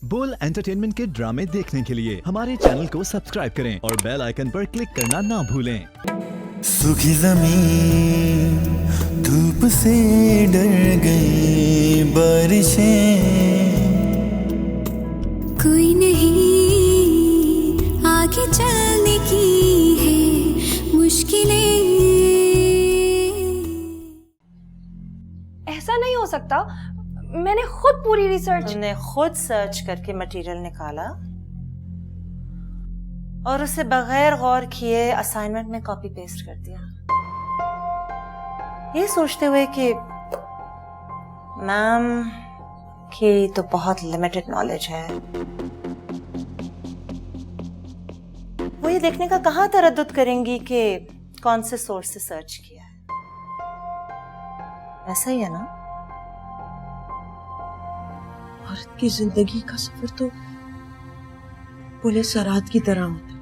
बोल एंटरटेनमेंट के ड्रामे देखने के लिए हमारे चैनल को सब्सक्राइब करें और बेल आइकन पर क्लिक करना ना भूलें। सूखी ज़मीन धूप से डर गई, बारिशें कोई नहीं आगे चलने की है मुश्किलें। ऐसा नहीं हो सकता, मैंने खुद पूरी रिसर्च। तुमने खुद सर्च करके मटेरियल निकाला और उसे बगैर गौर किए असाइनमेंट में कॉपी पेस्ट कर दिया, ये सोचते हुए कि मैम की तो बहुत लिमिटेड नॉलेज है। वो ये देखने का कहाँ तरद्दुद करेंगी कि कौन से सोर्स से सर्च किया है। ऐसा ही है ना? औरत की जिंदगी का सफर तो पुले सरात की तरह होता है।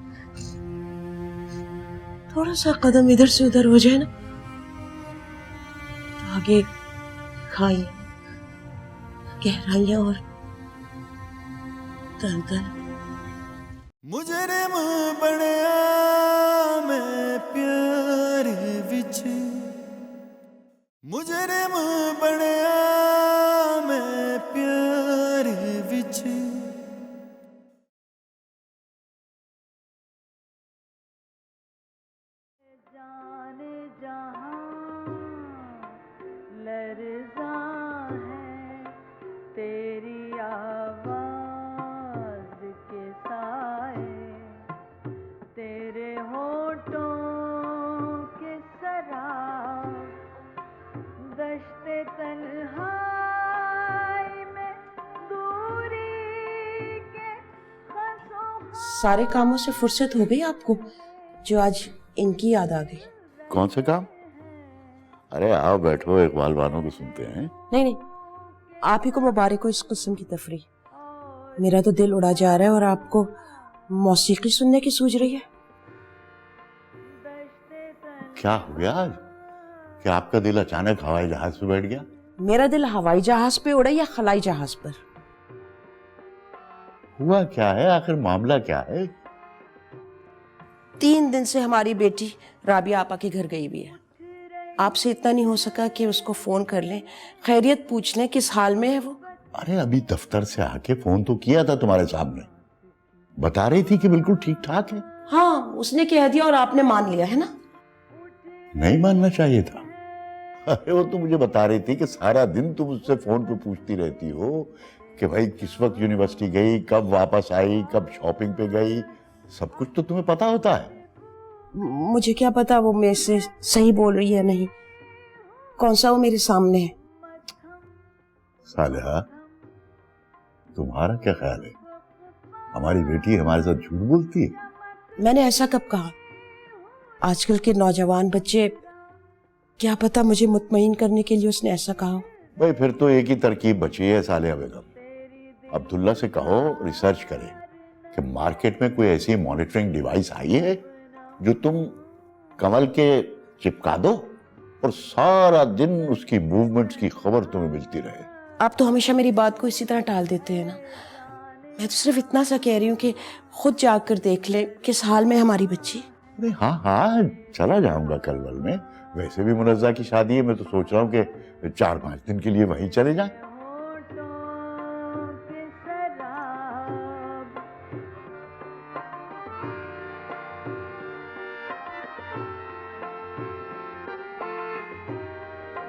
थोड़ा सा कदम इधर से उधर हो जाए ना तो आगे खाई गहराइयां और दलदल। मुजरिम बनया मैं प्यार विच, मुजरिम बनया मैं प्यार विच। जाने जहां लर्ज़ा है तेरी आवाज के साए, तेरे होठों के शराब दश्ते तन्हाई में दूरी के खसों। सारे कामों से फुर्सत हो गई आपको जो आज इनकी याद आ गई? कौन से काम? अरे आओ बैठो, इकबाल वालों को सुनते हैं। नहीं नहीं, आप ही को मुबारक हो इस किस्म की तफरी। मेरा तो दिल उड़ा जा रहा है और आपको मौसीकी सुनने की सूझ रही है। क्या हो गया आज कि आपका दिल अचानक हवाई जहाज पे बैठ गया? मेरा दिल हवाई जहाज पे उड़ा या खलाई जहाज पर? हुआ क्या है आखिर, मामला क्या है? 3 दिन से हमारी बेटी राबिया आपा के घर गई हुई है। आपसे इतना नहीं हो सका कि उसको फोन कर लें, खैरियत पूछ लें, किस हाल में है वो? अरे अभी दफ्तर से आके फोन तो किया था तुम्हारे सामने, बता रही थी कि बिल्कुल ठीक ठाक है। हाँ, उसने कह दिया और आपने मान लिया है ना? नहीं मानना चाहिए था। अरे वो तो मुझे बता रही थी कि सारा दिन तुम उससे फोन पे पूछती रहती हो कि भाई किस वक्त यूनिवर्सिटी गई, कब वापस आई, कब शॉपिंग पे गई, सब कुछ तो तुम्हें पता होता है। मुझे क्या पता वो मेरे से सही बोल रही है नहीं। कौन सा वो मेरे सामने है। सालिहा, तुम्हारा क्या ख्याल है, हमारी बेटी हमारे साथ झूठ बोलती है? मैंने ऐसा कब कहा? आजकल के नौजवान बच्चे, क्या पता मुझे मुतमईन करने के लिए उसने ऐसा कहा। भाई फिर तो एक ही तरकीब बची है सालिहा बेगम, अब्दुल्ला से कहो रिसर्च करे कि मार्केट में कोई ऐसी मॉनिटरिंग डिवाइस आई है जो तुम कमल के चिपका दो और सारा दिन उसकी मूवमेंट्स की खबर तुम्हें मिलती रहे। आप तो हमेशा मेरी बात को इसी तरह टाल देते हैं ना। मैं तो सिर्फ इतना सा कह रही हूँ कि खुद जाकर देख ले किस हाल में है हमारी बच्ची। अरे हाँ हाँ, चला जाऊंगा कल वल में, वैसे भी मुनज़्ज़ा की शादी है, मैं तो सोच रहा हूँ कि 4-5 दिन के लिए वहीं चले जाएं।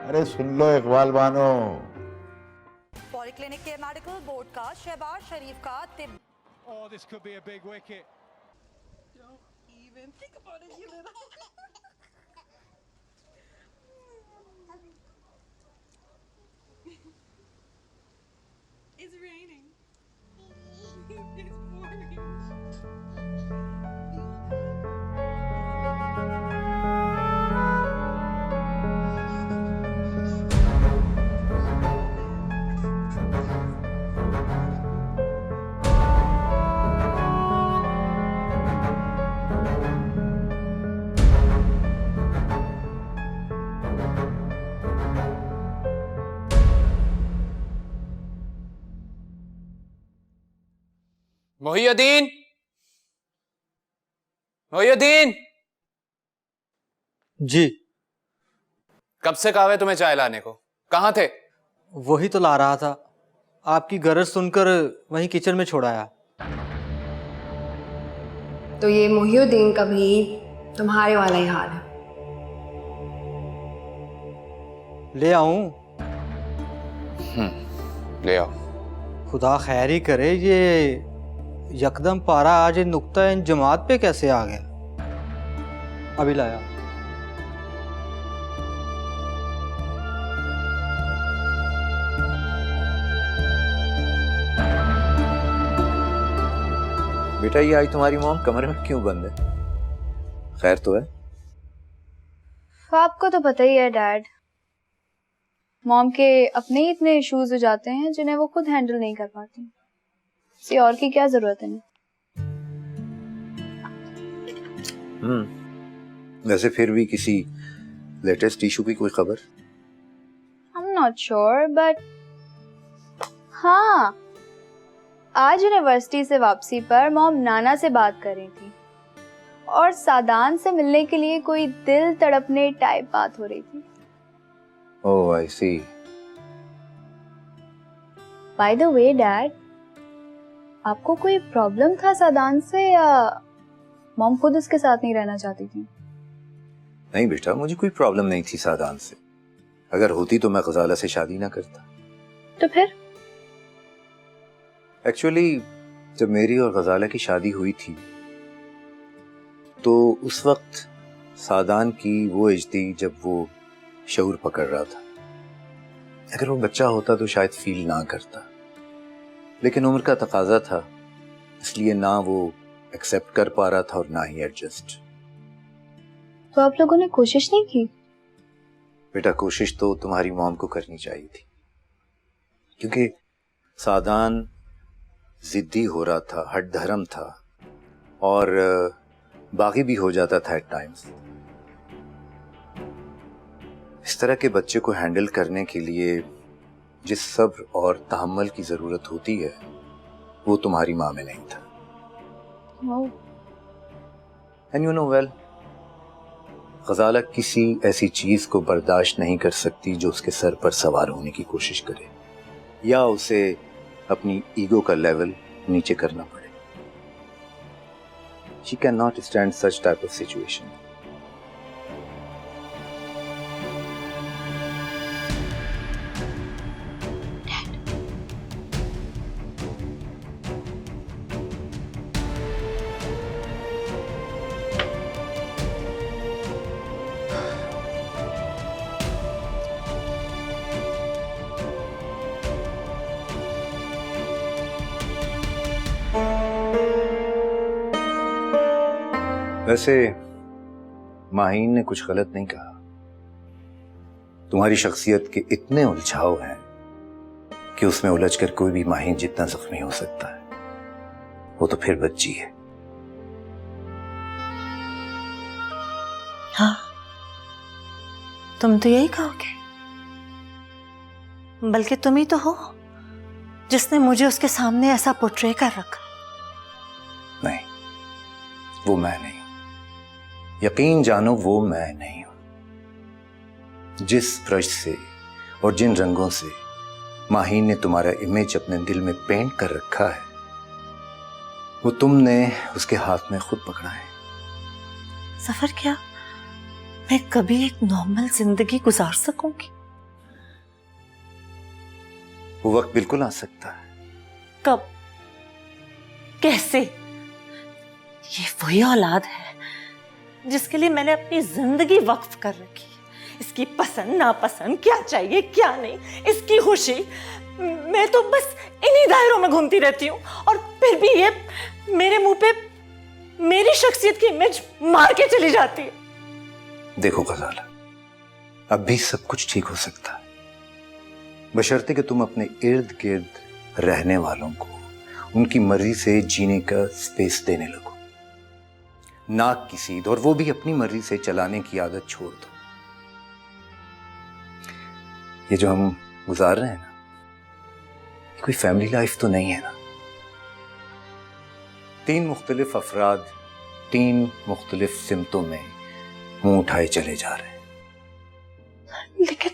अरे सुन लो इकबाल बानो, पॉलीक्लिनिक के मेडिकल बोर्ड का शहबाज शरीफ का तिब। Oh, this could be a big wicket. Don't even think about it, you little. It's raining. It's pouring. Mohiuddin, Mohiuddin. जी। कब से कहा है तुम्हें चाय लाने को? कहाँ थे? वही तो ला रहा था, आपकी गरज सुनकर वहीं किचन में छोड़ाया। तो ये मोहिउद्दीन का भी तुम्हारे वाला ही हाल है। ले आऊं? ले आओ। खुदा खैर ही करे, ये यकदम पारा आज नुक्ता इन जमात पे कैसे आ गया? अभी लाया। बेटा ये आई तुम्हारी मॉम कमरे में क्यों बंद है? खैर तो है? आपको तो पता ही है डैड, मॉम के अपने ही इतने इश्यूज हो जाते हैं जिन्हें वो खुद हैंडल नहीं कर पाती। किसी और की क्या जरूरत है? वैसे फिर भी किसी लेटेस्ट इशू की कोई खबर? I am not sure, but हाँ, आज यूनिवर्सिटी से वापसी पर मॉम नाना से बात कर रही थी और सादान से मिलने के लिए कोई दिल तड़पने टाइप बात हो रही थी। ओह आई सी। बाय द वे डैड, आपको कोई प्रॉब्लम था सादान से या मॉम खुद उसके साथ नहीं रहना चाहती थी? नहीं बेटा, मुझे कोई प्रॉब्लम नहीं थी सादान से। अगर होती तो मैं गजाला से शादी ना करता। तो फिर? एक्चुअली जब मेरी और गजाला की शादी हुई थी तो उस वक्त सादान की वो एज थी जब वो शऊर पकड़ रहा था। अगर वो बच्चा होता तो शायद फील ना करता, लेकिन उम्र का तकाजा था, इसलिए ना वो एक्सेप्ट कर पा रहा था और ना ही एडजस्ट। तो आप लोगों ने कोशिश नहीं की? बेटा कोशिश तो तुम्हारी मॉम को करनी चाहिए थी, क्योंकि सादान जिद्दी हो रहा था, हट धर्म था और बागी भी हो जाता था एट टाइम्स। इस तरह के बच्चे को हैंडल करने के लिए जिस सब्र और तहम्मुल की जरूरत होती है वो तुम्हारी माँ में नहीं था। एंड यू नो वेल, गजाला किसी ऐसी चीज को बर्दाश्त नहीं कर सकती जो उसके सर पर सवार होने की कोशिश करे या उसे अपनी ईगो का लेवल नीचे करना पड़े। She cannot stand such type of situation. वैसे माहीन ने कुछ गलत नहीं कहा। तुम्हारी शख्सियत के इतने उलझाव हैं कि उसमें उलझकर कोई भी माहीन जितना जख्मी हो सकता है। वो तो फिर बच्ची है। हाँ, तुम तो यही कहोगे, बल्कि तुम ही तो हो जिसने मुझे उसके सामने ऐसा पोर्ट्रे कर रखा। नहीं, वो मैं नहीं हूं। यकीन जानो वो मैं नहीं हूं। जिस ब्रश से और जिन रंगों से माहीन ने तुम्हारा इमेज अपने दिल में पेंट कर रखा है वो तुमने उसके हाथ में खुद पकड़ा है। सफर क्या मैं कभी एक नॉर्मल जिंदगी गुजार सकूंगी? वो वक्त बिल्कुल आ सकता है। कब? कैसे? ये वही औलाद है जिसके लिए मैंने अपनी जिंदगी वक्फ कर रखी। इसकी पसंद नापसंद, क्या चाहिए क्या नहीं, इसकी खुशी, मैं तो बस इन्हीं दायरों में घूमती रहती हूँ और फिर भी ये मेरे मुंह पे मेरी शख्सियत की इमेज मार के चली जाती है। देखो गजाला, अब भी सब कुछ ठीक हो सकता है, बशर्ते कि तुम अपने इर्द गिर्द रहने वालों को उनकी मर्जी से जीने का स्पेस देने लगो, नाक की सीध, और वो भी अपनी मर्जी से चलाने की आदत छोड़ दो। ये जो हम गुजार रहे हैं ना, कोई फैमिली लाइफ तो नहीं है ना। 3 मुख्तलिफ अफराद 3 मुख्तलिफ सिमतों में मुंह उठाए चले जा रहे हैं। लेकिन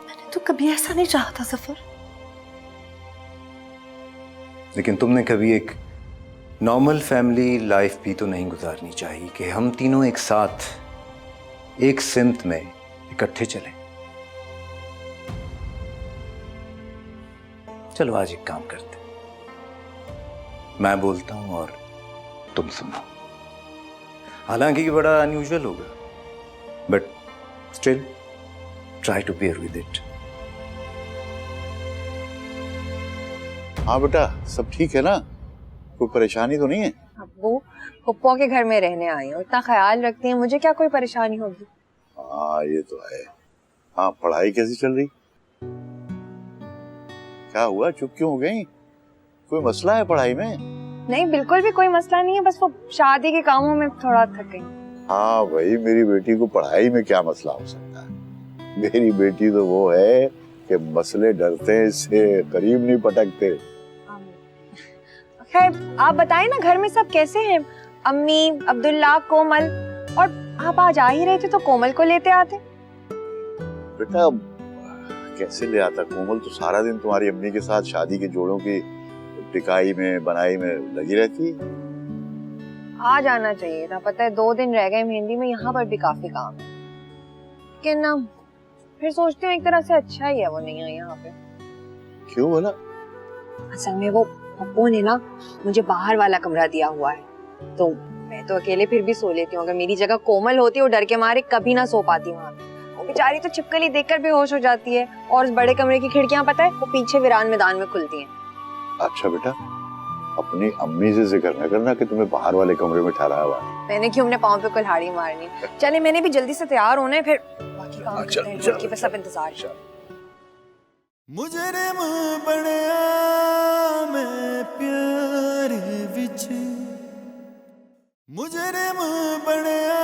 मैंने तो कभी ऐसा नहीं चाहा था सफर। लेकिन तुमने कभी एक नॉर्मल फैमिली लाइफ भी तो नहीं गुजारनी चाहिए कि हम तीनों एक साथ एक सिमत में इकट्ठे चलें। चलो आज एक काम करते हैं, मैं बोलता हूं और तुम सुनो। हालांकि ये बड़ा अनयूजुअल होगा, but still try to bear with it. हाँ बेटा, सब ठीक है ना? कोई परेशानी तो नहीं है? अब्बू पप्पो के घर में रहने आई हूँ, इतना ख्याल रखती हैं, मुझे क्या कोई परेशानी होगी? हाँ ये तो है। हाँ, पढ़ाई कैसी चल रही? क्या हुआ, चुप क्यों हो गई? कोई मसला है पढ़ाई में? नहीं, बिल्कुल भी कोई मसला नहीं है, बस वो शादी के कामों में थोड़ा थक गई। हाँ भाई, मेरी बेटी को पढ़ाई में क्या मसला हो सकता है? मेरी बेटी तो वो है कि मसले डरते हैं, इससे करीब नहीं पटकते। खैर, आप बताएं ना, घर में सब कैसे हैं? अम्मी, अब्दुल्ला, कोमल? और आप आज आ ही रहे थे तो कोमल को लेते आते। बेटा कैसे ले आता? कोमल तो सारा दिन तुम्हारी अम्मी के साथ शादी के जोड़ों की टिकाई में बनाई में लगी रहती। आ जाना चाहिए था, पता है 2 दिन रह गए मेहंदी में, यहाँ पर भी काफी काम है। लेकिन फिर सोचती हूँ एक तरह से अच्छा ही है वो नहीं आई यहाँ पे। क्यों बोला? असल में वो पप्पू ने ना मुझे बाहर वाला कमरा दिया हुआ है, तो मैं तो अकेले फिर भी सो लेती हूँ। अगर मेरी जगह कोमल होती वो डर के मारे कभी ना सो पाती वहाँ पे। वो बेचारी तो छिपकली देखकर बेहोश हो जाती है, और उस बड़े कमरे की खिड़कियाँ पता है वो पीछे वीरान मैदान में खुलती हैं। अच्छा बेटा, अपनी अम्मी से जिक्र न करना कि तुम्हें बाहर वाले कमरे में ठहराया हुआ है। मैंने क्यों अपने पाँव पे कुल्हाड़ी मारनी? चले, मैंने भी जल्दी से तैयार होना है, फिर बाकी काम करते हैं, लड़की पे सब इंतजार है। मुजरिम बनया मैं प्यार विच, मुजरिम बनया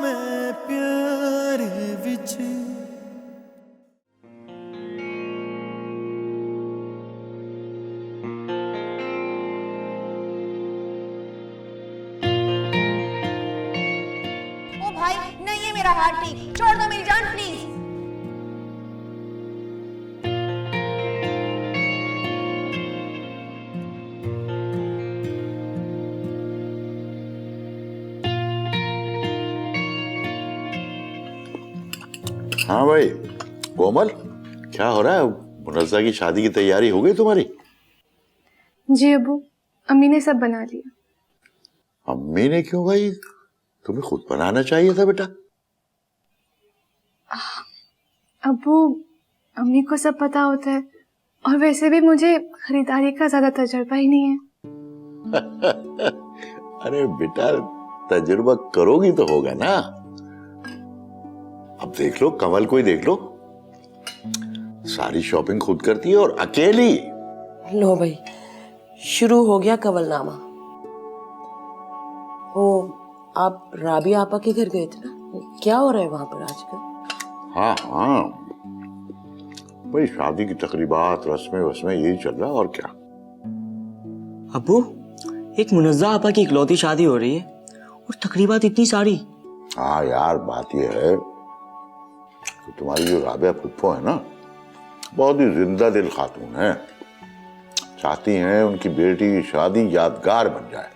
मैं प्यार विच। ओ भाई नहीं, ये मेरा हाथ ठीक, छोड़ दो मेरी जान प्लीज। हाँ भाई, कोमल क्या हो रहा है? मुनज़्ज़ा की शादी की तैयारी हो गई तुम्हारी? जी अब्बू, अम्मी ने सब बना लिया। अम्मी ने क्यों भाई? तुम्हें खुद बनाना चाहिए था बेटा। अब्बू, अम्मी को सब पता होता है, और वैसे भी मुझे खरीदारी का ज्यादा तजुर्बा ही नहीं है। अरे बेटा, तजुर्बा करोगी तो होगा ना। अब देख लो, कमल को ही देख लो, सारी शॉपिंग खुद करती है और अकेली। लो भाई, शुरू हो गया कंवलनामा। वो आप राबिया आपा के घर गए थे ना, क्या हो रहा है वहां पर आजकल? हाँ हाँ भाई, शादी की तकरीबात, रस्में वस्में यही चल रहा, और क्या। अब्बू, एक मुनज़्ज़ा आपा की इकलौती शादी हो रही है और तकरीबात इतनी सारी। हाँ यार, बात यह है कि तुम्हारी जो राबिया फुप्पो है ना, बहुत ही जिंदा दिल खातून है। चाहती हैं उनकी बेटी की शादी यादगार बन जाए,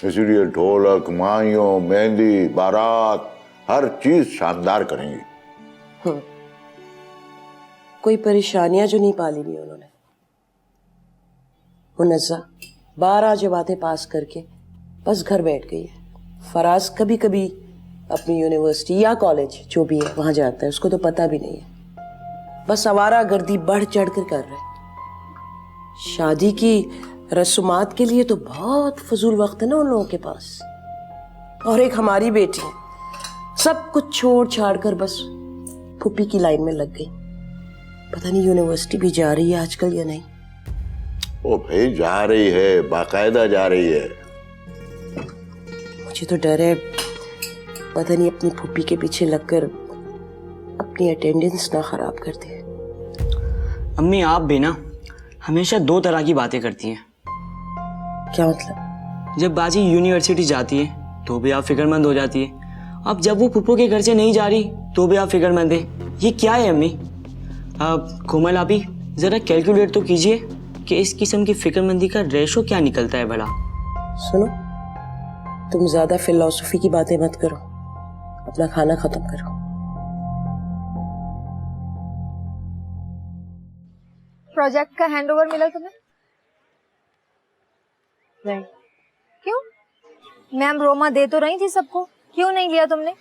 इसीलिए ढोलक, माइयों, मेहंदी, बारात, हर चीज शानदार करेंगी। कोई परेशानियां जो नहीं पाली हुई उन्होंने। मुनज़्ज़ा 12 जमातें पास करके बस घर बैठ गई है। फराज कभी कभी अपनी यूनिवर्सिटी या कॉलेज जो भी है वहां जाता है, उसको तो पता भी नहीं है। बस आवारा गर्दी बढ़ चढ़ कर रहे हैं। शादी की रस्मात के लिए तो बहुत फजूल वक्त है ना उन लोगों के पास। और एक हमारी बेटी सब कुछ छोड़ छाड़ कर बस फूफी की लाइन में लग गई। पता नहीं यूनिवर्सिटी भी जा रही है आजकल या नहीं। ओ भाई, जा रही है, बाकायदा जा रही है। मुझे तो डर है, पता नहीं अपनी फूफी के पीछे लगकर अपनी अटेंडेंस ना खराब कर दे। अम्मी, आप भी ना हमेशा 2 तरह की बातें करती हैं। क्या मतलब? जब बाजी यूनिवर्सिटी जाती है तो भी आप फिक्रमंद हो जाती है। अब जब वो पुप्पो के घर से नहीं जा रही तो भी आप फिक्रमंद है। ये क्या है अम्मी? अब कोमल अभी जरा कैलकुलेट तो कीजिए कि इस किस्म की फिक्रमंदी का रेशो क्या निकलता है भला। सुनो, तुम ज्यादा फिलॉसफी की बातें मत करो, अपना खाना खत्म करो। प्रोजेक्ट का हैंडओवर मिला तुम्हें? नहीं। क्यों? मैम रोमा दे तो रही थी सबको, क्यों नहीं लिया तुमने?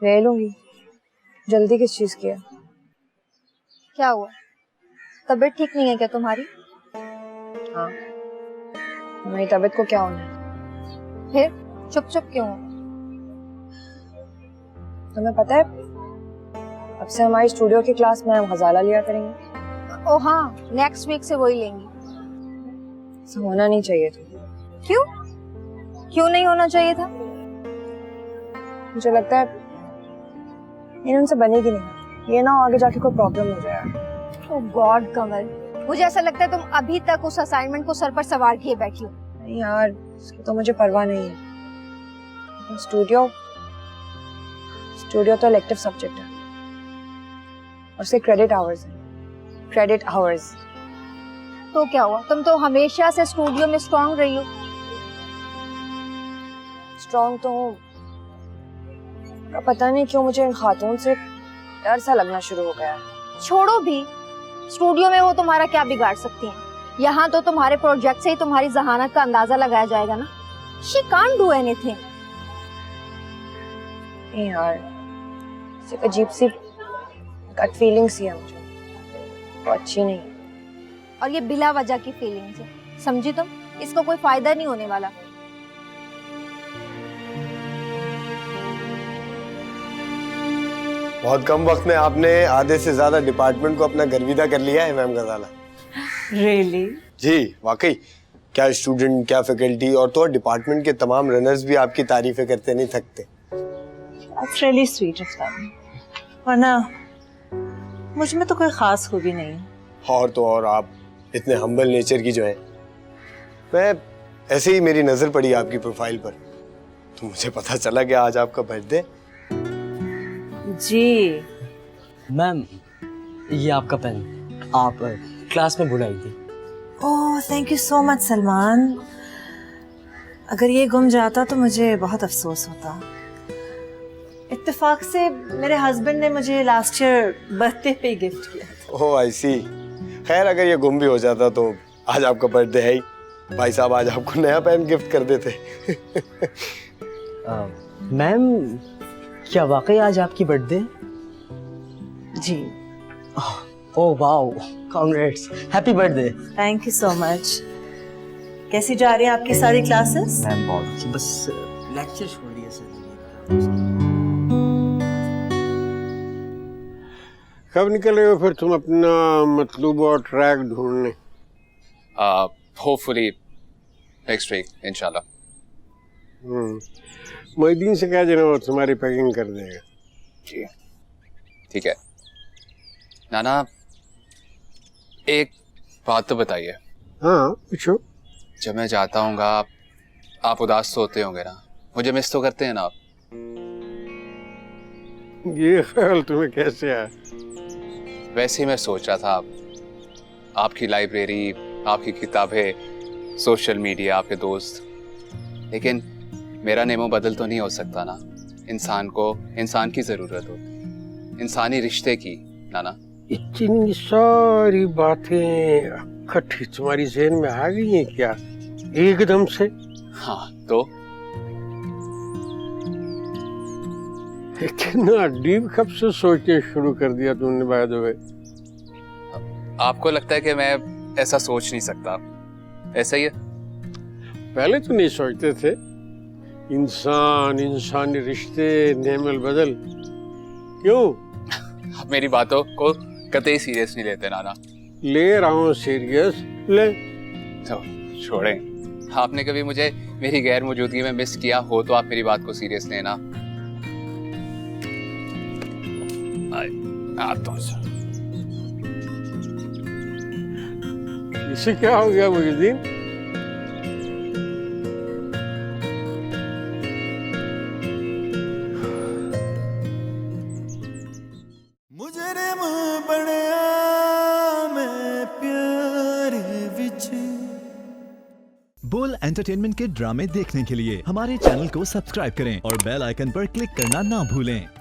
ले लूंगी। जल्दी किस चीज की है? क्या हुआ? तबीयत ठीक नहीं है क्या तुम्हारी? हाँ, मेरी तबीयत को क्या होना है? फिर चुप चुप क्यों हो? तुम्हें पता है अब से हमारी स्टूडियो की क्लास में हम गजाला लिया करेंगे। ओ हाँ, नेक्स्ट वीक से वही लेंगे। ऐसा होना नहीं चाहिए था। क्यों? क्यों नहीं होना चाहिए था? मुझे लगता है ये उनसे बनेगी नहीं, ये ना आगे जाके कोई प्रॉब्लम हो जाए। ओह गॉड कमल, मुझे ऐसा लगता है तुम अभी तक उस असाइनमेंट को सर पर सवार किए बैठी हो। नहीं यार, इसकी तो मुझे परवाह नहीं है। स्टूडियो तो इलेक्टिव सब्जेक्ट है और उसके क्रेडिट आवर्स हैं। क्रेडिट आवर्स तो क्या हुआ? तुम तो हमेशा से स्टूडियो में स्ट्रांग रही हो। स्ट्रांग तो हूँ, पता नहीं क्यों मुझे इन खातून से डर सा लगना शुरू हो गया। छोड़ो भी, स्टूडियो में वो तुम्हारा क्या बिगाड़ सकती हैं? यहाँ तो तुम्हारे प्रोजेक्ट से ही तुम्हारी जहानत का अंदाजा लगाया जाएगा ना। She can't do anything. नहीं यार, एक अजीब सी गट फीलिंग सी है मुझे, वो अच्छी नहीं है। और ये बिला वजह की फीलिंग्स है, समझी तुम? इसको कोई फायदा नहीं होने वाला। बहुत कम वक्त में आपने आधे से ज्यादा डिपार्टमेंट को अपना गर्विदा कर लिया है मैम गजाला। Really? जी वाकई, क्या स्टूडेंट, क्या फैकल्टी और तो डिपार्टमेंट के तमाम रनर्स भी आपकी तारीफें करते नहीं थकते। That's really sweet of them. वरना मुझ में तो कोई खास खूबी नहीं है। और तो और आप इतने हम्बल नेचर की जो है। मैं ऐसे ही मेरी नजर पड़ी आपकी प्रोफाइल पर तो मुझे पता चला कि आज आपका बर्थडे। जी मैम, ये आपका पेन आप क्लास में भुलाई थी। Oh thank you so much Salman. अगर ये गुम जाता तो मुझे बहुत अफसोस होता। इत्तेफाक से मेरे हस्बैंड ने मुझे लास्ट ईयर बर्थडे पे गिफ्ट किया था। ओह आई सी। खैर अगर ये गुम भी हो जाता तो आज आपका बर्थडे है ही, भाई साहब आज आपको नया पेन गिफ्ट कर देते। मैम, क्या वाकई आज आपकी बर्थडे? जी। Oh wow, congrats, happy birthday. Thank you so much. कैसी जा रही है आपकी सारी क्लासेस? मैम बहुत अच्छी, बस लेक्चर छोड़िए सर। कब निकले हो फिर तुम अपना मतलूबा ट्रैक ढूंढने? होपफुली नेक्स्ट वीक इंशाल्लाह। मोहिद्दीन से कह देना, वो तुम्हारी पैकिंग कर देगा। जी ठीक है। नाना एक बात तो बताइए। हाँ पूछो। जब मैं जाता हूँगा आप उदास तो होते होंगे ना, मुझे मिस तो करते हैं ना आप? ये ख्याल तुम्हें कैसे आया? वैसे ही मैं सोच रहा था, आपकी लाइब्रेरी, आपकी किताबें, सोशल मीडिया, आपके दोस्त, लेकिन मेरा नेमो बदल तो नहीं हो सकता ना। इंसान को इंसान की जरूरत होती, इंसानी रिश्ते की। नाना इतनी सारी बातें इकट्ठी तुम्हारी ज़हन में आ गई हैं क्या एकदम से? हाँ तो इतना डीप कब से सोचने शुरू कर दिया तुमने? बाय द वे, आपको लगता है कि मैं ऐसा सोच नहीं सकता? ऐसा ही है। पहले तो नहीं सोचते थे। इंसान, इंसानी रिश्ते, नेमल बदल, क्यों? आप मेरी बातों को कतई सीरियस नहीं लेते नाना। ले रहा हूँ सीरियस, ले। तो छोड़ें। आपने कभी मुझे मेरी गैर मौजूदगी में मिस किया हो तो आप मेरी बात को सीरियस लेना। तो इसे क्या हो गया मुहिद्दीन? बोल एंटरटेनमेंट के ड्रामे देखने के लिए हमारे चैनल को सब्सक्राइब करें और बेल आइकन पर क्लिक करना ना भूलें।